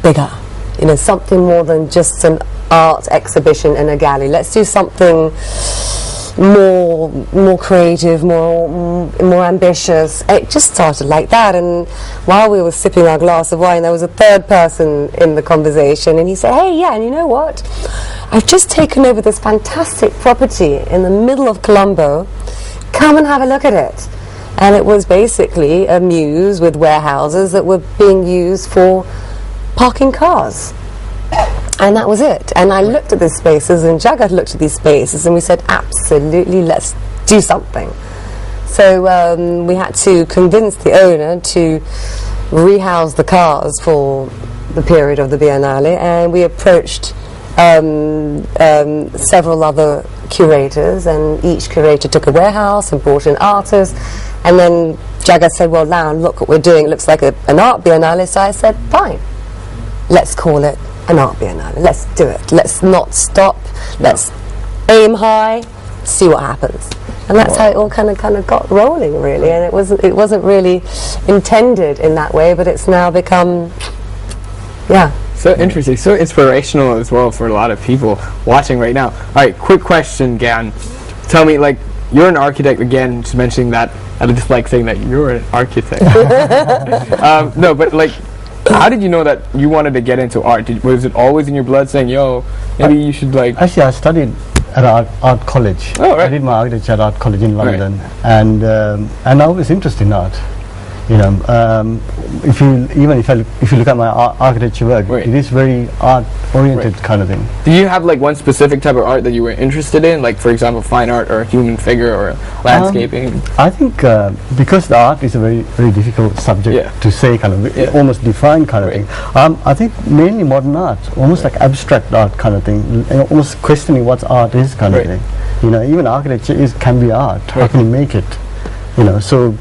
bigger. You know, something more than just an art exhibition in a gallery. Let's do something more creative, more ambitious. It just started like that. And while we were sipping our glass of wine, there was a third person in the conversation, and he said, "Hey, yeah, and you know what? I've just taken over this fantastic property in the middle of Colombo. Come and have a look at it." And it was basically a muse with warehouses that were being used for parking cars. And that was it. And I looked at these spaces, and Jagat looked at these spaces, and we said, absolutely, let's do something. So we had to convince the owner to rehouse the cars for the period of the Biennale, and we approached several other curators, and each curator took a warehouse and brought in artists. And then Jagat said, well, now look what we're doing. It looks like an art Biennale. So I said, fine, let's call it an art Biennale. Let's do it. Let's not stop. Let's aim high, see what happens. And that's how it all kind of got rolling, really. And it wasn't really intended in that way, but it's now become, so interesting, so inspirational as well for a lot of people watching right now. All right, quick question, Gan. Tell me, like, you're an architect again, just mentioning that. I just like saying that you're an architect. No, but like, how did you know that you wanted to get into art? Was it always in your blood saying, yo, maybe you should like... Actually, I studied at art college. Oh, right. I did my architecture at art college in London, and I was interested in art. You know, if you look at my architecture work, it is very art-oriented kind of thing. Do you have like one specific type of art that you were interested in, like for example, fine art or human figure or landscaping? I think because the art is a very, very difficult subject to say, kind of almost define kind of thing. I think mainly modern art, almost like abstract art kind of thing, almost questioning what art is kind of thing. You know, even architecture can be art. How can you make it? You know, so.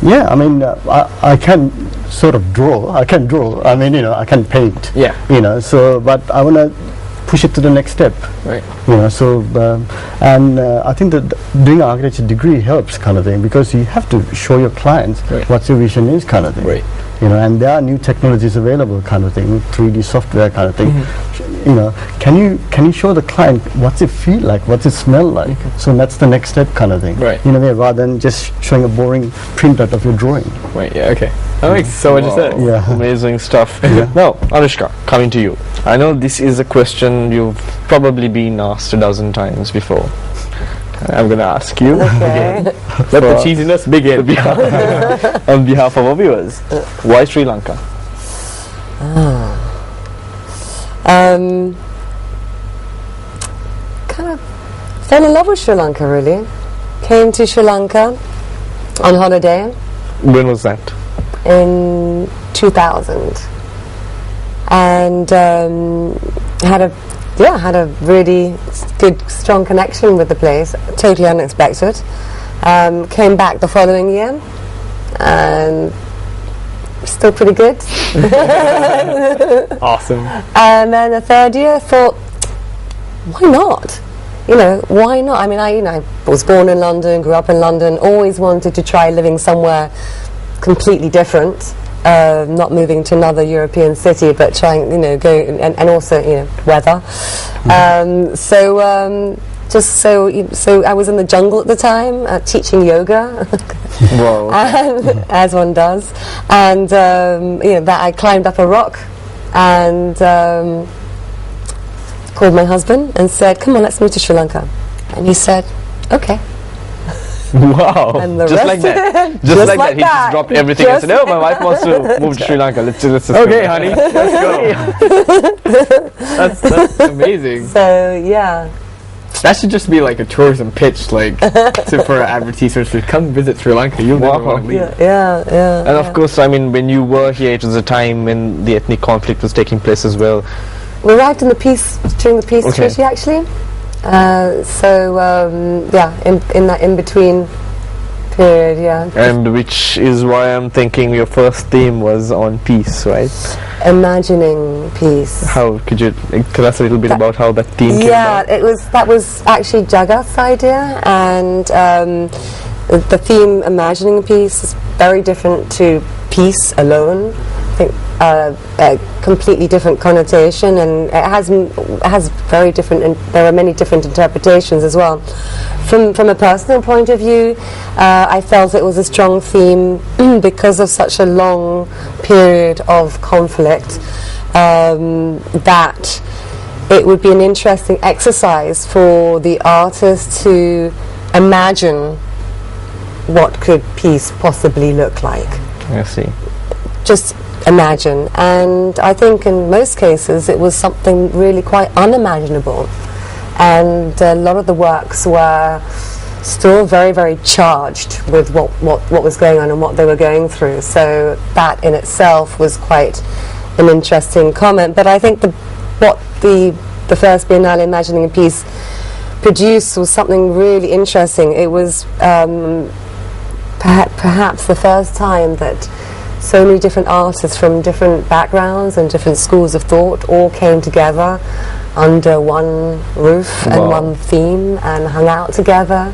Yeah, I mean, I can sort of draw. I can draw. I mean, you know, I can paint. Yeah. You know, so but I want to push it to the next step. Right. You know, so and I think that doing an architecture degree helps kind of thing, because you have to show your clients what your vision is kind of thing. Right. You know, and there are new technologies available kind of thing, 3D software kind of thing. You know, can you show the client what's it feel like, what's it smell like? So that's the next step kind of thing. Right. You know, rather than just showing a boring printout of your drawing. Right. Yeah. Okay. That makes so much sense. Yeah. Amazing stuff. Now, Anushka, coming to you. I know this is a question you've probably been asked a dozen times before. I'm going to ask you. Okay. Let the cheesiness begin. On behalf of our viewers, why Sri Lanka? Kind of fell in love with Sri Lanka, really. Came to Sri Lanka on holiday When was that? in 2000, and had a really good, strong connection with the place. Totally unexpected. Came back the following year, and still pretty good. Awesome. And then the third year, I thought, why not? You know, why not? I mean, I was born in London, grew up in London, always wanted to try living somewhere completely different. Not moving to another European city, but trying, go and also, weather. So I was in the jungle at the time, teaching yoga. Wow. As one does, and that I climbed up a rock and called my husband and said, "Come on, let's move to Sri Lanka." And he said, "Okay." Wow. And the just rest like that. Just like that. He just dropped everything and said, "Oh, my wife wants to move to Sri Lanka. Let's just Okay, honey, let's go." That's amazing. So yeah. That should just be like a tourism pitch, like for advertisers to come visit Sri Lanka. You'll never want to leave. Yeah. And of course, I mean, when you were here, it was a time when the ethnic conflict was taking place as well. We arrived in during the peace treaty, actually. In that in-between period, And which is why I'm thinking your first theme was on peace, right? Imagining peace. How could you tell us a little bit about how that theme came about? That was actually Jagat's idea, and the theme imagining peace is very different to peace alone. I think a completely different connotation, and it has very different, and there are many different interpretations as well. From a personal point of view, I felt it was a strong theme because of such a long period of conflict, that it would be an interesting exercise for the artist to imagine what could peace possibly look like. I see. Just imagine. And I think in most cases it was something really quite unimaginable. And a lot of the works were still very, very charged with what was going on and what they were going through. So that in itself was quite an interesting comment. But I think what the first Biennale Imagining a Piece produced was something really interesting. It was perhaps the first time that so many different artists from different backgrounds and different schools of thought all came together under one roof and one theme and hung out together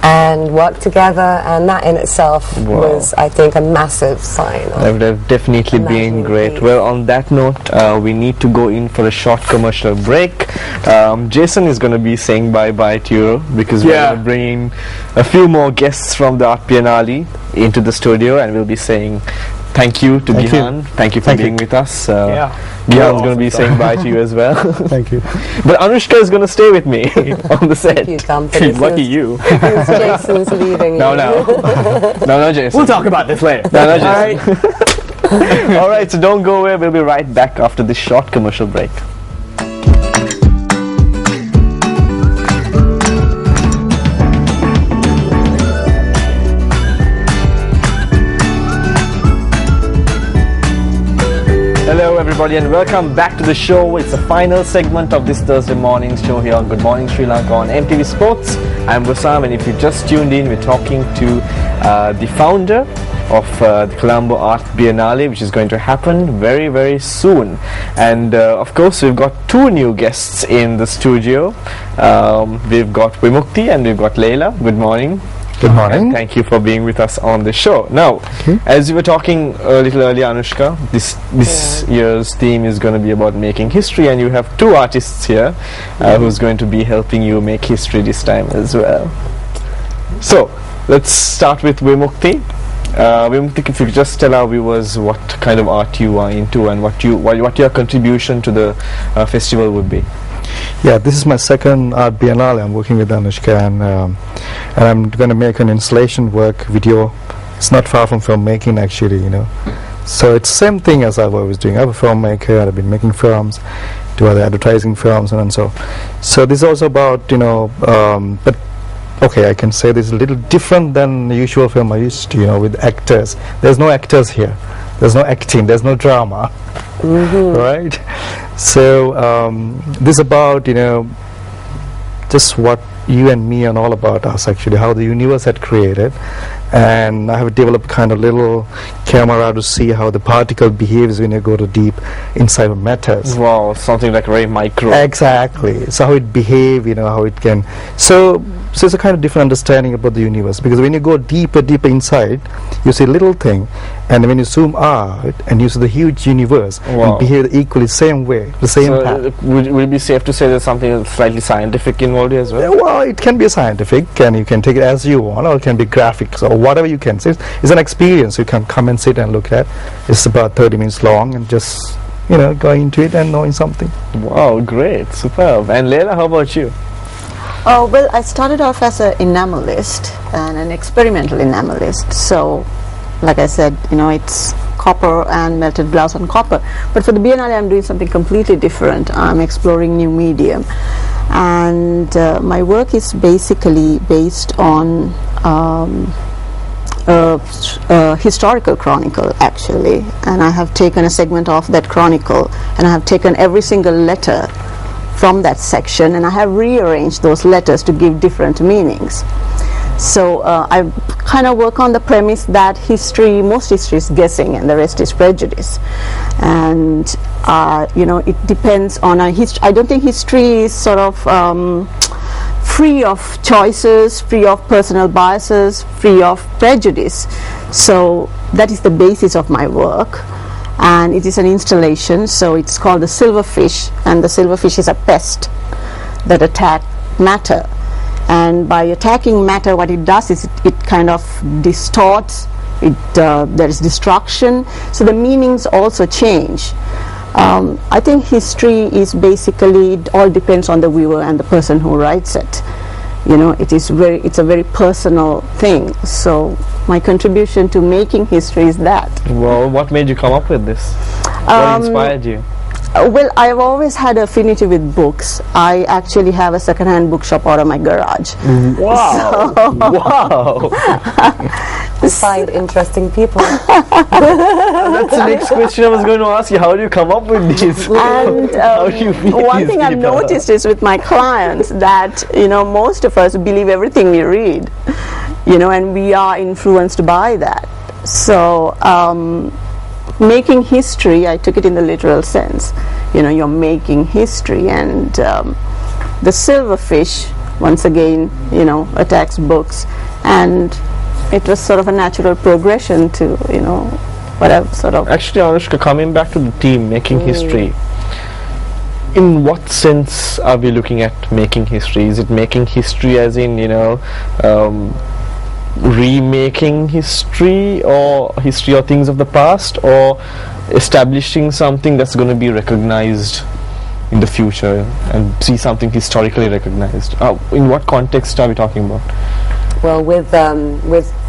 and worked together, and that in itself was, I think, a massive sign. That would have definitely been great. Well, on that note, we need to go in for a short commercial break. Jason is going to be saying bye-bye to you because we're going to bring in a few more guests from the Art Biennale into the studio, and we'll be saying thank you to Gihan. Thank you for being with us. Gihan's going to be saying bye to you as well. Thank you. But Anushka is going to stay with me on the set. Lucky you. Jason's leaving. No, Jason. We'll talk about this later. No, Jason. All right, so don't go away. We'll be right back after this short commercial break. Hello everybody and welcome back to the show. It's the final segment of this Thursday morning show here on Good Morning Sri Lanka on MTV Sports. I'm Wissam, and if you just tuned in, we're talking to the founder of the Colombo Art Biennale, which is going to happen very, very soon. And of course, we've got two new guests in the studio. We've got Vimukti and we've got Leila. Good morning. Good morning. And thank you for being with us on the show. Now, as you were talking a little earlier, Anushka, this year's theme is going to be about making history, and you have two artists here who's going to be helping you make history this time as well. So, let's start with Vimukti. Vimukti, if you could just tell our viewers what kind of art you are into and what your contribution to the festival would be. Yeah, this is my second Art Biennale. I'm working with Anushka, and I'm going to make an installation work video. It's not far from filmmaking, actually, So it's the same thing as I was doing. I'm a filmmaker. I've been making films, do other advertising films, and so. So this is also about, but okay, I can say this is a little different than the usual film I used to, with actors. There's no actors here. There's no acting. There's no drama. Right? So this is about, just what you and me and all about us, actually, how the universe had created. And I have developed kind of little camera to see how the particle behaves when you go to deep inside of matters. Wow, something like very micro. Exactly. So how it behaves, how it can. So it's a kind of different understanding about the universe, because when you go deeper inside, you see a little thing, and when you zoom out and you see the huge universe, it behaves equally same way, the same path. Would it be safe to say there's something slightly scientific involved as well? Well, it can be scientific, and you can take it as you want, or it can be graphics, or whatever you can say. It's an experience you can come and sit and look at. It's about 30 minutes long, and just going into it and knowing something. Wow, great, superb. And Leila, how about you? Oh, well, I started off as an enamelist and an experimental enamelist. So, like I said, it's copper and melted glass on copper. But for the Biennale, I'm doing something completely different. I'm exploring new medium. And my work is basically based on a historical chronicle, actually. And I have taken a segment of that chronicle, and I have taken every single letter from that section, and I have rearranged those letters to give different meanings. So I kind of work on the premise that most history is guessing and the rest is prejudice. And it depends on I don't think history is sort of free of choices, free of personal biases, free of prejudice. So that is the basis of my work. and it is an installation, so it's called the silverfish, and the silverfish is a pest that attack matter. And by attacking matter, what it does is it kind of distorts it. There is destruction, so the meanings also change. I think history is basically, it all depends on the viewer and the person who writes it. You know, it's a very personal thing. So my contribution to making history is that. Well, what made you come up with this? What inspired you? Well, I've always had affinity with books. I actually have a second-hand bookshop out of my garage. Wow! Wow! To find interesting people. That's the next question I was going to ask you. How do you come up with these? And How do you meet one these thing I've people? noticed is with my clients that, you know, most of us believe everything we read, you know, and we are influenced by that. So making history, I took it in the literal sense. You know, you're making history, and the silverfish, once again, you know, attacks books, and it was sort of a natural progression to, you know, whatever sort of. Actually, Anushka, coming back to the theme, making history, in what sense are we looking at making history? Is it making history as in, you know, remaking history, or history or things of the past, or establishing something that's going to be recognized in the future and see something historically recognized? In what context are we talking about? Well, with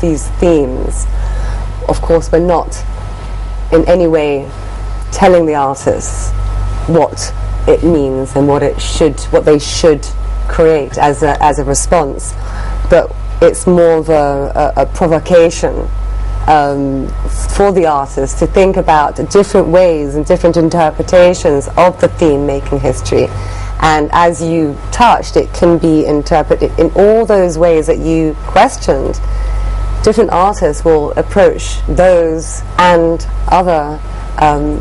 these themes, of course, we're not in any way telling the artists what it means and what they should create as a response, but it's more of a provocation for the artist to think about different ways and different interpretations of the theme making history. And as you touched, it can be interpreted in all those ways that you questioned. Different artists will approach those and other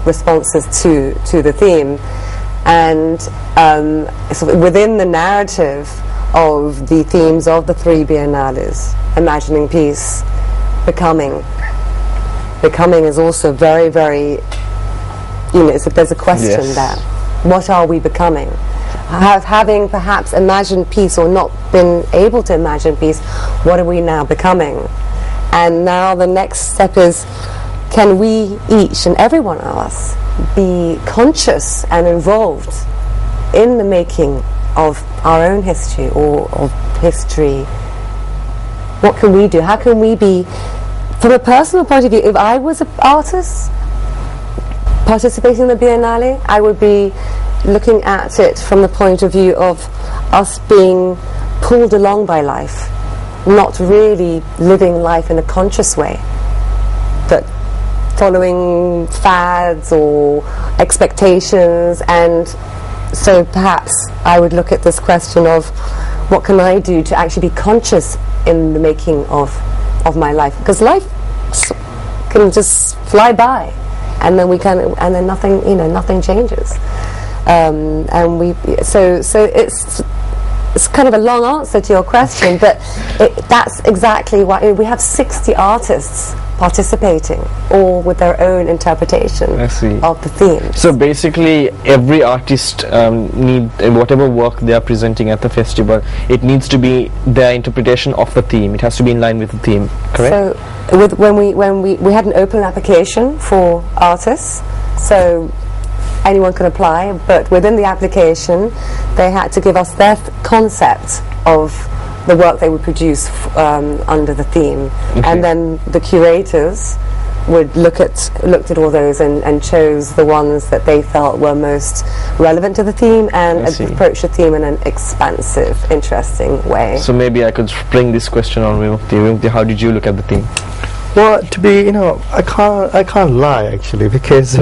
responses to the theme. And so within the narrative of the themes of the 3 biennales, imagining peace, becoming is also very, very, you know, there's a question there. What are we becoming? Having perhaps imagined peace or not been able to imagine peace, what are we now becoming? And now the next step is, can we, each and every one of us, be conscious and involved in the making of our own history, or of history? What can we do? How can we be, from a personal point of view, if I was an artist participating in the Biennale, I would be looking at it from the point of view of us being pulled along by life, not really living life in a conscious way, but following fads or expectations. And so perhaps I would look at this question of, what can I do to actually be conscious in the making of my life? Because life can just fly by, and then then nothing, you know, nothing changes. And so it's kind of a long answer to your question, but that's exactly why we have 60 artists participating, all with their own interpretation of the theme. So basically, every artist need whatever work they are presenting at the festival, it needs to be their interpretation of the theme. It has to be in line with the theme, correct? So when we had an open application for artists, so anyone can apply, but within the application they had to give us their concept of the work they would produce under the theme, and then the curators would looked at all those and chose the ones that they felt were most relevant to the theme and approach the theme in an expansive, interesting way. So maybe I could spring this question on Vimukti. Vimukti, how did you look at the theme? Well, to be, you know, I can't lie actually, because